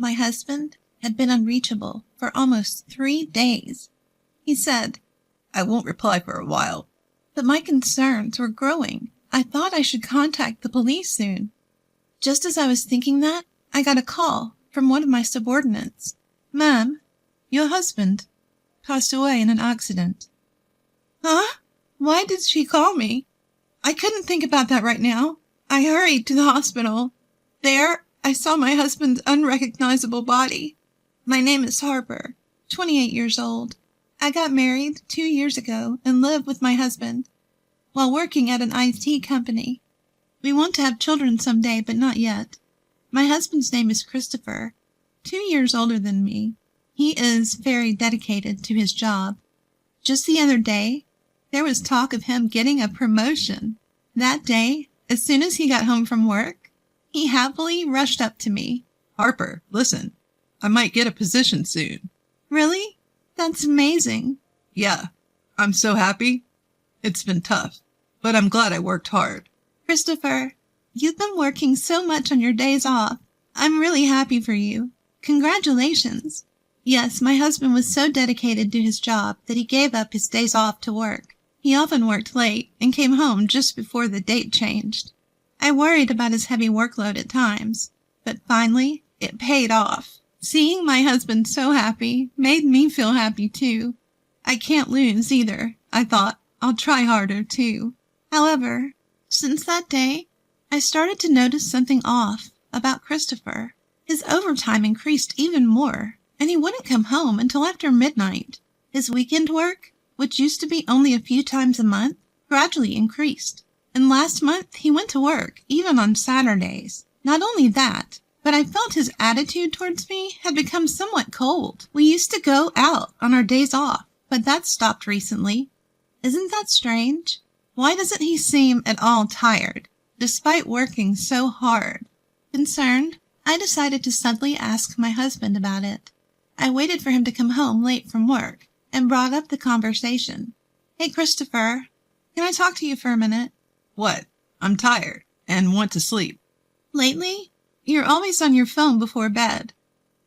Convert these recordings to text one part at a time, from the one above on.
My husband had been unreachable for almost 3 days. He said, "I won't reply for a while." but my concerns were growing. I thought I should contact the police soon. Just as I was thinking that, I got a call from one of my subordinates. "Ma'am, your husband passed away in an accident." Huh? Why did she call me? I couldn't think about that right now. I hurried to the hospital. There, I saw my husband's unrecognizable body. My name is Harper, 28 years old. I got married 2 years ago and live with my husband while working at an IT company. We want to have children someday, but not yet. My husband's name is Christopher, 2 years older than me. He is very dedicated to his job. Just the other day, there was talk of him getting a promotion. That day, as soon as he got home from work, he happily rushed up to me. "Harper, listen, I might get a position soon." "Really? That's amazing." "Yeah, I'm so happy. It's been tough, but I'm glad I worked hard." "Christopher, you've been working so much on your days off. I'm really happy for you. Congratulations." Yes, my husband was so dedicated to his job that he gave up his days off to work. He often worked late and came home just before the date changed. I worried about his heavy workload at times, but finally it paid off. Seeing my husband so happy made me feel happy too. I can't lose either. I thought, I'll try harder too. However, since that day, I started to notice something off about Christopher. His overtime increased even more, and he wouldn't come home until after midnight. His weekend work, which used to be only a few times a month, gradually increased. And last month, he went to work, even on Saturdays. Not only that, but I felt his attitude towards me had become somewhat cold. We used to go out on our days off, but that stopped recently. Isn't that strange? Why doesn't he seem at all tired, despite working so hard? Concerned, I decided to suddenly ask my husband about it. I waited for him to come home late from work and brought up the conversation. "Hey, Christopher, can I talk to you for a minute?" "What? I'm tired and want to sleep." "Lately, you're always on your phone before bed.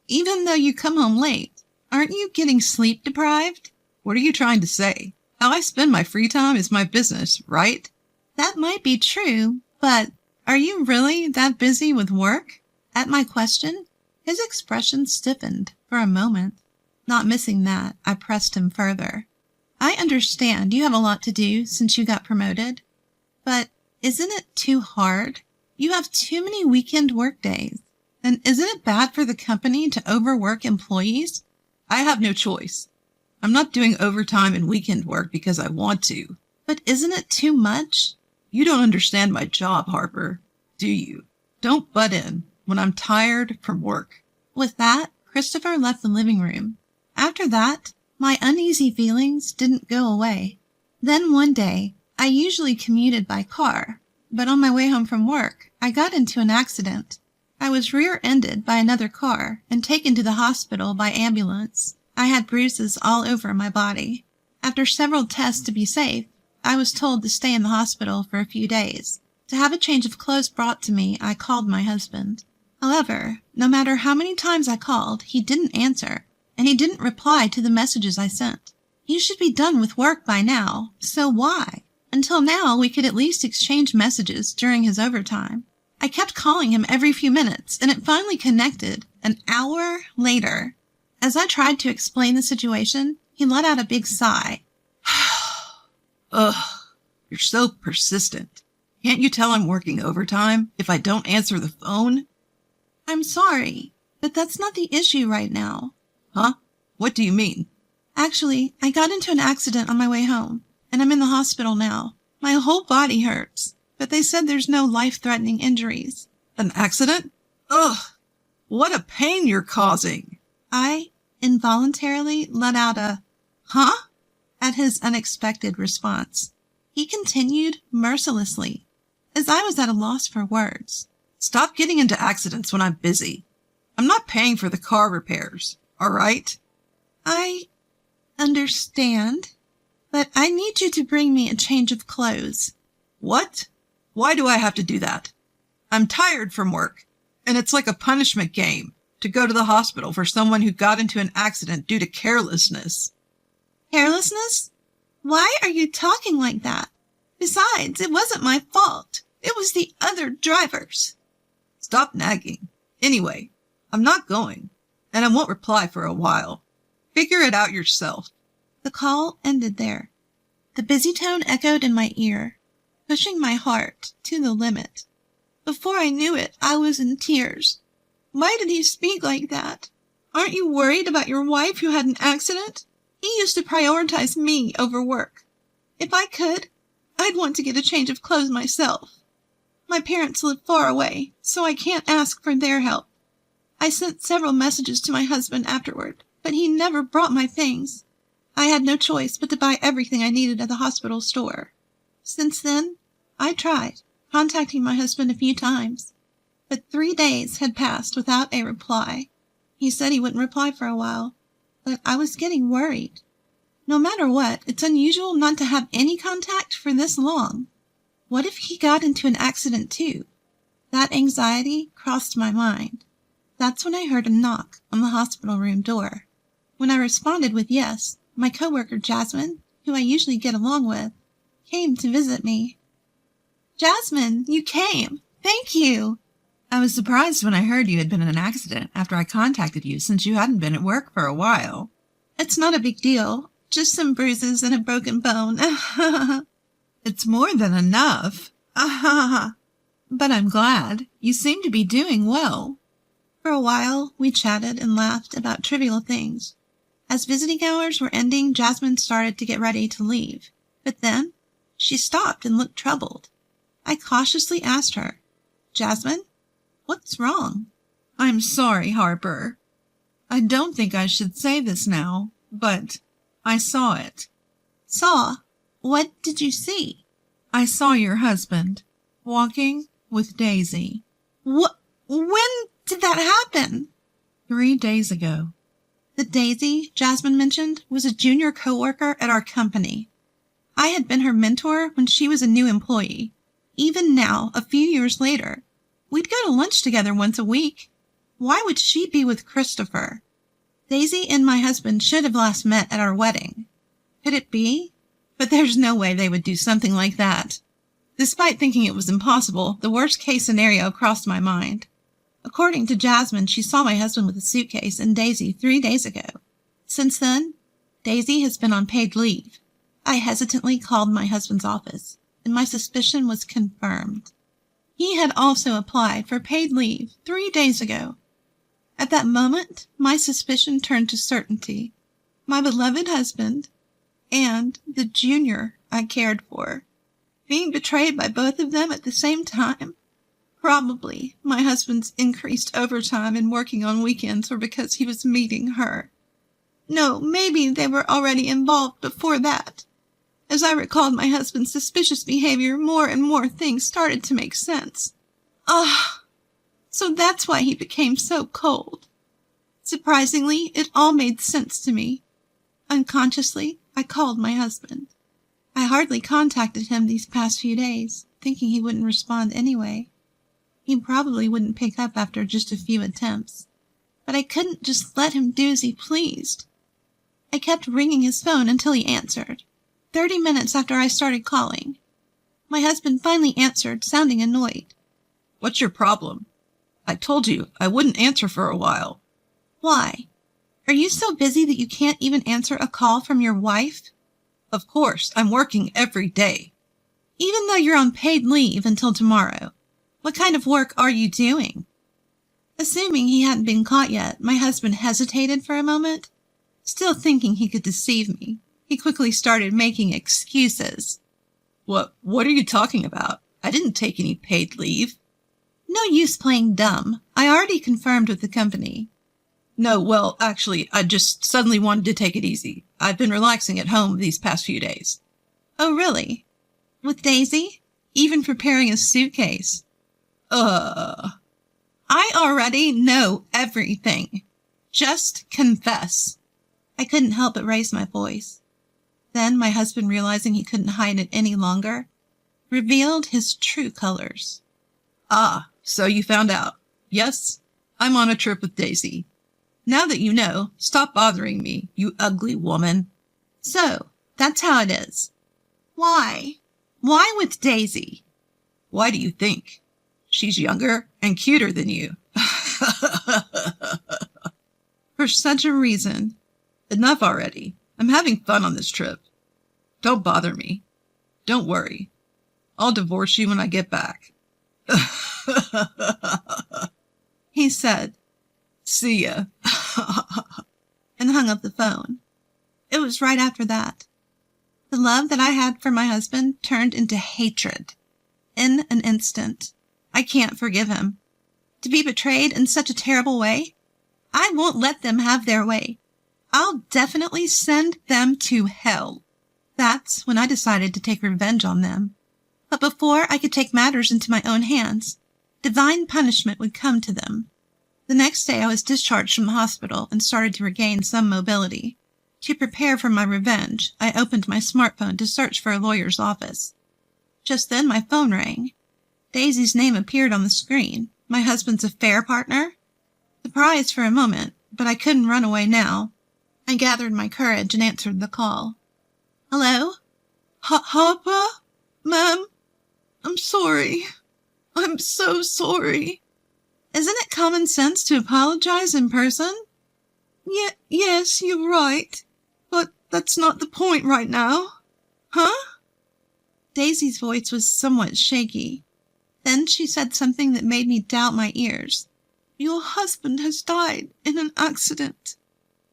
Even though you come home late, aren't you getting sleep deprived?" "What are you trying to say? How I spend my free time is my business, right?" "That might be true, but are you really that busy with work?" At my question, his expression stiffened for a moment. Not missing that, I pressed him further. "I understand you have a lot to do since you got promoted, but isn't it too hard? You have too many weekend work days. And isn't it bad for the company to overwork employees?" "I have no choice. I'm not doing overtime and weekend work because I want to." "But isn't it too much?" "You don't understand my job, Harper, do you? Don't butt in when I'm tired from work." With that, Christopher left the living room. After that, my uneasy feelings didn't go away. Then one day, I usually commuted by car, but on my way home from work, I got into an accident. I was rear-ended by another car and taken to the hospital by ambulance. I had bruises all over my body. After several tests to be safe, I was told to stay in the hospital for a few days. To have a change of clothes brought to me, I called my husband. However, no matter how many times I called, he didn't answer, and he didn't reply to the messages I sent. You should be done with work by now, so why? Until now, we could at least exchange messages during his overtime. I kept calling him every few minutes, and it finally connected an hour later. As I tried to explain the situation, he let out a big sigh. Ugh, you're so persistent. Can't you tell I'm working overtime if I don't answer the phone? "I'm sorry, but that's not the issue right now." "Huh? What do you mean?" "Actually, I got into an accident on my way home, and I'm in the hospital now. My whole body hurts, but they said there's no life-threatening injuries." "An accident? Ugh, what a pain you're causing." I involuntarily let out a, "Huh?" at his unexpected response. He continued mercilessly, as I was at a loss for words. "Stop getting into accidents when I'm busy. I'm not paying for the car repairs, all right?" "I understand, but I need you to bring me a change of clothes." "What? Why do I have to do that? I'm tired from work, and it's like a punishment game. to go to the hospital for someone who got into an accident due to carelessness. Carelessness? Why are you talking like that? Besides, it wasn't my fault. It was the other drivers. Stop nagging. Anyway, I'm not going, and I won't reply for a while. Figure it out yourself. The call ended there. The busy tone echoed in my ear, pushing my heart to the limit. Before I knew it, I was in tears. Why did he speak like that? Aren't you worried about your wife who had an accident? He used to prioritize me over work. If I could, I'd want to get a change of clothes myself. My parents live far away, so I can't ask for their help. I sent several messages to my husband afterward, but he never brought my things. I had no choice but to buy everything I needed at the hospital store. Since then, I tried contacting my husband a few times, but 3 days had passed without a reply. He said he wouldn't reply for a while, but I was getting worried. No matter what, it's unusual not to have any contact for this long. What if he got into an accident too? That anxiety crossed my mind. That's when I heard a knock on the hospital room door. When I responded with yes, my coworker Jasmine, who I usually get along with, came to visit me. Jasmine, you came. Thank you. I was surprised when I heard you had been in an accident after I contacted you since you hadn't been at work for a while. It's not a big deal. Just some bruises and a broken bone. It's more than enough. But I'm glad. You seem to be doing well. For a while, we chatted and laughed about trivial things. As visiting hours were ending, Jasmine started to get ready to leave. But then, she stopped and looked troubled. I cautiously asked her, Jasmine, what's wrong? I'm sorry, Harper. I don't think I should say this now, but I saw it. Saw? What did you see? I saw your husband walking with Daisy. What? When did that happen? 3 days ago. The Daisy Jasmine mentioned was a junior coworker at our company. I had been her mentor when she was a new employee. Even now, a few years later, we'd go to lunch together once a week. Why would she be with Christopher? Daisy and my husband should have last met at our wedding. Could it be? But there's no way they would do something like that. Despite thinking it was impossible, the worst-case scenario crossed my mind. According to Jasmine, she saw my husband with a suitcase and Daisy 3 days ago. Since then, Daisy has been on paid leave. I hesitantly called my husband's office, and my suspicion was confirmed. He had also applied for paid leave 3 days ago. At that moment, my suspicion turned to certainty. My beloved husband and the junior I cared for, being betrayed by both of them at the same time. Probably my husband's increased overtime and working on weekends were because he was meeting her. No, maybe they were already involved before that. As I recalled my husband's suspicious behavior, more and more things started to make sense. So that's why he became so cold. Surprisingly, it all made sense to me. Unconsciously, I called my husband. I hardly contacted him these past few days, thinking he wouldn't respond anyway. He probably wouldn't pick up after just a few attempts. But I couldn't just let him do as he pleased. I kept ringing his phone until he answered. 30 minutes after I started calling. My husband finally answered, sounding annoyed. What's your problem? I told you I wouldn't answer for a while. Why? Are you so busy that you can't even answer a call from your wife? Of course, I'm working every day. Even though you're on paid leave until tomorrow, what kind of work are you doing? Assuming he hadn't been caught yet, my husband hesitated for a moment. Still thinking he could deceive me, he quickly started making excuses. What are you talking about? I didn't take any paid leave. No use playing dumb. I already confirmed with the company. No, well, actually, I just suddenly wanted to take it easy. I've been relaxing at home these past few days. Oh, really? With Daisy? Even preparing a suitcase? I already know everything. Just confess. I couldn't help but raise my voice. Then my husband, realizing he couldn't hide it any longer, revealed his true colors. So you found out. Yes, I'm on a trip with Daisy. Now that you know, stop bothering me, you ugly woman. So, that's how it is. Why? Why with Daisy? Why do you think? She's younger and cuter than you. For such a reason. Enough already. I'm having fun on this trip. Don't bother me. Don't worry. I'll divorce you when I get back. He said, See ya. and hung up the phone. It was right after that. The love that I had for my husband turned into hatred. In an instant. I can't forgive him. To be betrayed in such a terrible way? I won't let them have their way. I'll definitely send them to hell. That's when I decided to take revenge on them. But before I could take matters into my own hands, divine punishment would come to them. The next day I was discharged from the hospital and started to regain some mobility. To prepare for my revenge, I opened my smartphone to search for a lawyer's office. Just then my phone rang. Daisy's name appeared on the screen. My husband's affair partner? Surprised for a moment, but I couldn't run away now. I gathered my courage and answered the call. Hello? Harper? Ma'am? I'm sorry. I'm so sorry. Isn't it common sense to apologize in person? Yes, you're right. But that's not the point right now. Huh? Daisy's voice was somewhat shaky. Then she said something that made me doubt my ears. Your husband has died in an accident.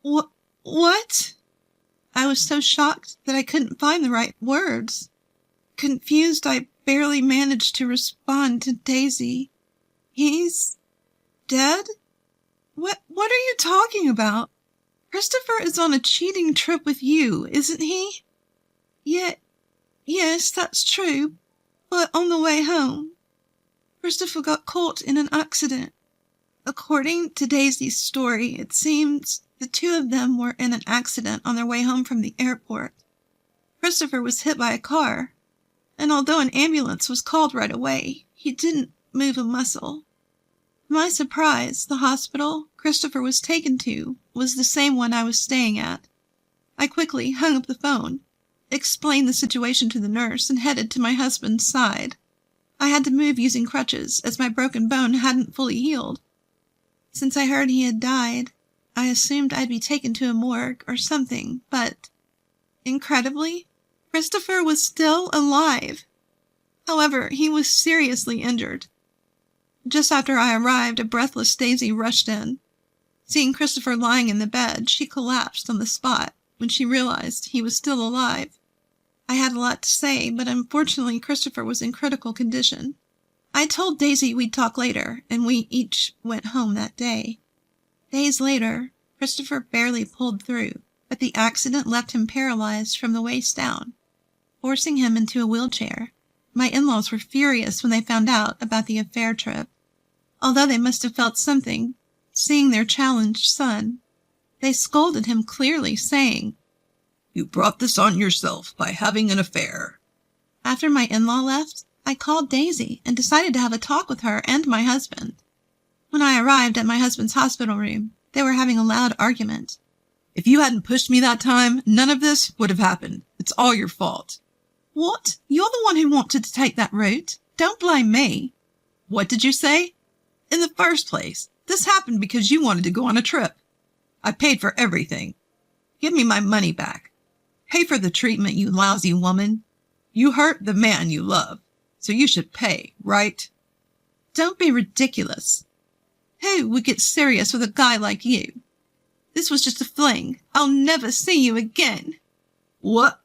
What? I was so shocked that I couldn't find the right words. Confused, I barely managed to respond to Daisy. He's dead? What are you talking about? Christopher is on a cheating trip with you, isn't he? Yes, that's true. But on the way home, Christopher got caught in an accident. According to Daisy's story, it seems the two of them were in an accident on their way home from the airport. Christopher was hit by a car, and although an ambulance was called right away, he didn't move a muscle. To my surprise, the hospital Christopher was taken to was the same one I was staying at. I quickly hung up the phone, explained the situation to the nurse, and headed to my husband's side. I had to move using crutches, as my broken bone hadn't fully healed. Since I heard he had died, I assumed I'd be taken to a morgue or something, but, incredibly, Christopher was still alive. However, he was seriously injured. Just after I arrived, a breathless Daisy rushed in. Seeing Christopher lying in the bed, she collapsed on the spot when she realized he was still alive. I had a lot to say, but unfortunately Christopher was in critical condition. I told Daisy we'd talk later, and we each went home that day. Days later, Christopher barely pulled through, but the accident left him paralyzed from the waist down, forcing him into a wheelchair. My in-laws were furious when they found out about the affair trip. Although they must have felt something, seeing their challenged son, they scolded him clearly, saying, "You brought this on yourself by having an affair." After my in-law left, I called Daisy and decided to have a talk with her and my husband. When I arrived at my husband's hospital room, they were having a loud argument. "If you hadn't pushed me that time, none of this would have happened. It's all your fault." "What? You're the one who wanted to take that route. Don't blame me." "What did you say?" "In the first place, this happened because you wanted to go on a trip. I paid for everything. Give me my money back. Pay for the treatment, you lousy woman. You hurt the man you love, so you should pay, right?" "Don't be ridiculous. Who would get serious with a guy like you? This was just a fling. I'll never see you again." "What?"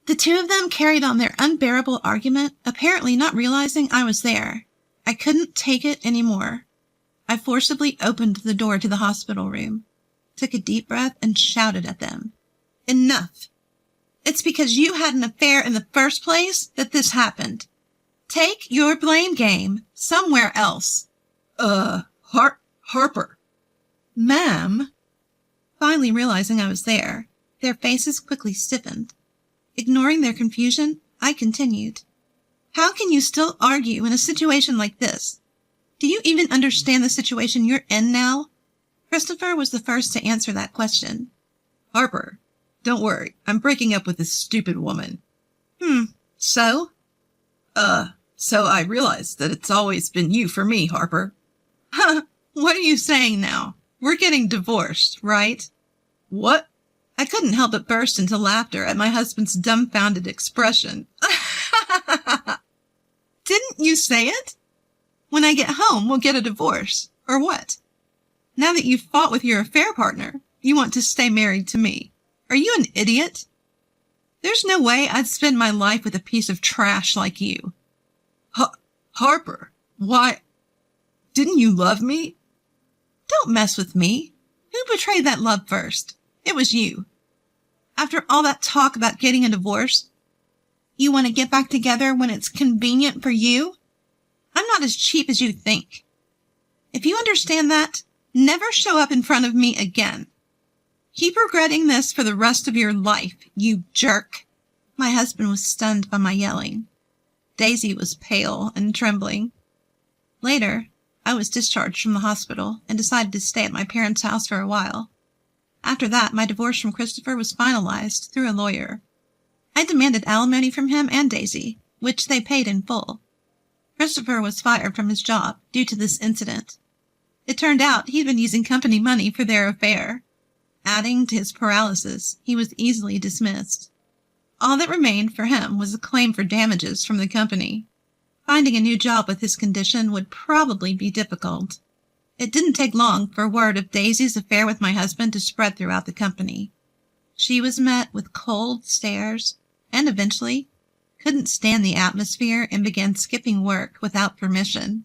The two of them carried on their unbearable argument, apparently not realizing I was there. I couldn't take it anymore. I forcibly opened the door to the hospital room, took a deep breath, and shouted at them. "Enough! It's because you had an affair in the first place that this happened. Take your blame game somewhere else." Harper. "Ma'am." Finally realizing I was there, their faces quickly stiffened. Ignoring their confusion, I continued. "How can you still argue in a situation like this? Do you even understand the situation you're in now? Christopher was the first to answer that question. Harper, don't worry. I'm breaking up with this stupid woman. So? So I realized that it's always been you for me, Harper. What are you saying now? We're getting divorced, right? What? I couldn't help but burst into laughter at my husband's dumbfounded expression. Didn't you say it? When I get home, we'll get a divorce. Or what? Now that you've fought with your affair partner, you want to stay married to me. Are you an idiot? There's no way I'd spend my life with a piece of trash like you. Harper, why? Didn't you love me? Don't mess with me. Who betrayed that love first? It was you. After all that talk about getting a divorce, you want to get back together when it's convenient for you? I'm not as cheap as you think. If you understand that, never show up in front of me again. Keep regretting this for the rest of your life, you jerk. My husband was stunned by my yelling. Daisy was pale and trembling. Later, I was discharged from the hospital and decided to stay at my parents' house for a while. After that, my divorce from Christopher was finalized through a lawyer. I demanded alimony from him and Daisy, which they paid in full. Christopher was fired from his job due to this incident. It turned out he'd been using company money for their affair. Adding to his paralysis, he was easily dismissed. All that remained for him was a claim for damages from the company. Finding a new job with his condition would probably be difficult. It didn't take long for word of Daisy's affair with my husband to spread throughout the company. She was met with cold stares and eventually couldn't stand the atmosphere and began skipping work without permission.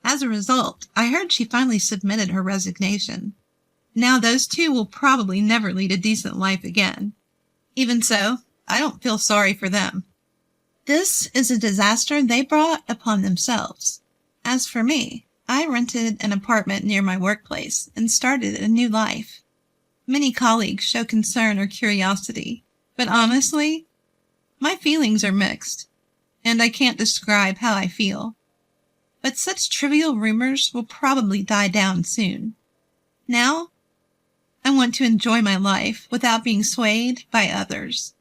As a result, I heard she finally submitted her resignation. Now those two will probably never lead a decent life again. Even so, I don't feel sorry for them. This is a disaster they brought upon themselves. As for me, I rented an apartment near my workplace and started a new life. Many colleagues show concern or curiosity, but honestly, my feelings are mixed, and I can't describe how I feel. But such trivial rumors will probably die down soon. Now, I want to enjoy my life without being swayed by others.